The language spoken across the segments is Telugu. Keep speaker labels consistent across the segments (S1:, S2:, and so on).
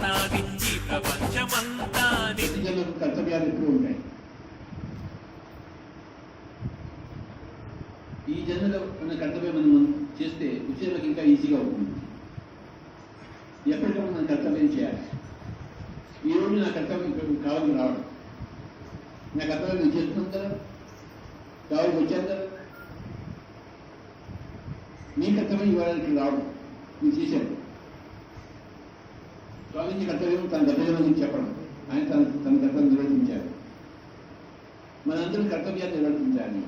S1: సాధించి ప్రపంచమంతా
S2: కర్తవ్యాలు ఎప్పుడూ ఉంటాయి. ఈ జన్మలో ఉన్న కర్తవ్యం మనం చేస్తే వచ్చేలకు ఇంకా ఈజీగా ఉంటుంది. ఎప్పటికప్పుడు మనం కర్తవ్యం చేయాలి. ఈరోజు నా కర్తవ్యం కావాలని రావడం, నా కర్తవ్యం నేను చేస్తున్నాను కదా, కావాలని వచ్చాను కదా, మీ కర్తవ్యం ఇవ్వడానికి రావడం మీరు చేశారు. స్వామీజీ కర్తవ్యం తన కర్తవ్యం గురించి చెప్పడం, ఆయన తన కర్తవ్యం నిర్వర్తించారు. మనందరం కర్తవ్యాన్ని నిర్వర్తించాలి.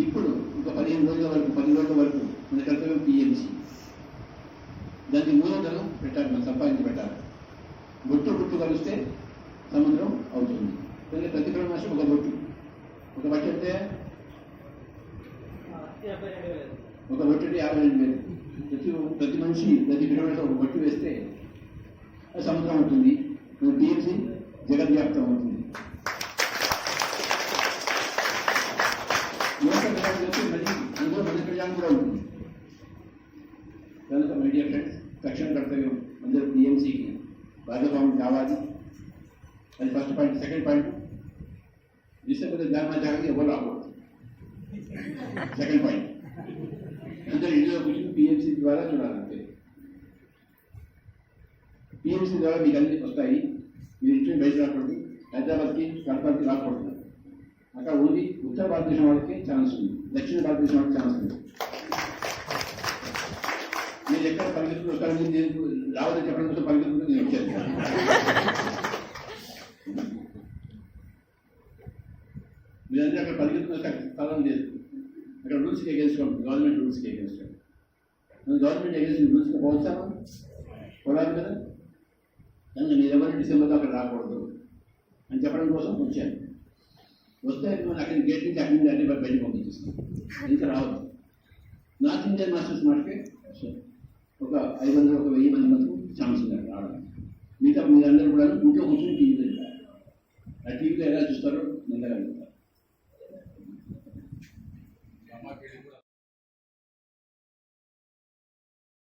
S2: ఇప్పుడు ఒక 15 రోజుల వరకు 10 రోజుల వరకు మన కర్తవ్యం పిఎంసి. దానికి మూలధనం పెట్టాలి, మనం సంపాదించి పెట్టాలి. బొట్టు కలిస్తే సముద్రం అవుతుంది. కానీ ప్రతి మాసం ఒక బొట్టు అంటే ఒక బొట్టు 52,000. ప్రతి మనిషి ప్రతి కిలోమీటర్ ఒక బొట్టు వేస్తే అది సముద్రం అవుతుంది. మన పిఎంసి జగద్వ్యాప్తం అవుతుంది. అందులో మన ప్రజాన్ని కూడా ఉంటుంది. కనుక మై డియర్ ఫ్రెండ్స్, తక్షణ కర్తవ్యం అందరూ పిఎంసికి భాగస్వామ్యం కావాలి. అది first point. Second point, December ధర్మచారికి ఎవరు రాకూడదు. సెకండ్ పాయింట్, అందరూ ఇంట్లో కూర్చొని పిఎంసి ద్వారా చూడాలంటే. పిఎంసి ద్వారా మీకు అన్ని వస్తాయి. మీరు ఇంట్లో బయట రాకూడదు. హైదరాబాద్కి కడపకి రాకూడదు. అక్కడ ఓన్లీ ఉత్తర భారతదేశం వాళ్ళకి ఛాన్స్ ఉంది, దక్షిణ భారతదేశం వాళ్ళకి ఛాన్స్ ఉంది. నేను ఎక్కడ పరిగెత్తులు వస్తానని నేను రావద్దని చెప్పడం కోసం పరిగెత్తులు నేను వచ్చాను. మీరందరూ అక్కడ పరిగెత్తులు స్థలం లేదు. అక్కడ రూల్స్కి ఎగేన్స్ట్ ఉంటుంది, గవర్నమెంట్ రూల్స్కి ఎగేన్స్ట్. మనం గవర్నమెంట్ ఎగేన్స్ట్ రూల్స్కి పోవచ్చామా? పోరాదు కదా. కనుక మీరు ఎవరు డిసెంబర్లో అక్కడ రాకూడదు అని చెప్పడం కోసం వచ్చాను. వస్తే మనం అక్కడి గేట్ నుంచి అక్కడి నుంచి అన్ని బయటకు పంపించేస్తాం. ఇంకా రావద్దు. నార్త్ ఇండియన్ మాస్టర్స్ మాటకే ఒక 500 ఒక 1000 మంది మనకు ఛాన్స్ ఉంది అక్కడ రావడానికి. మిగతా మీరందరూ కూడా ఇంట్లో కూర్చొని టీవీ చూస్తారు. ఆ టీవీలో ఎలా చూస్తారో నిందగలుగుతారు.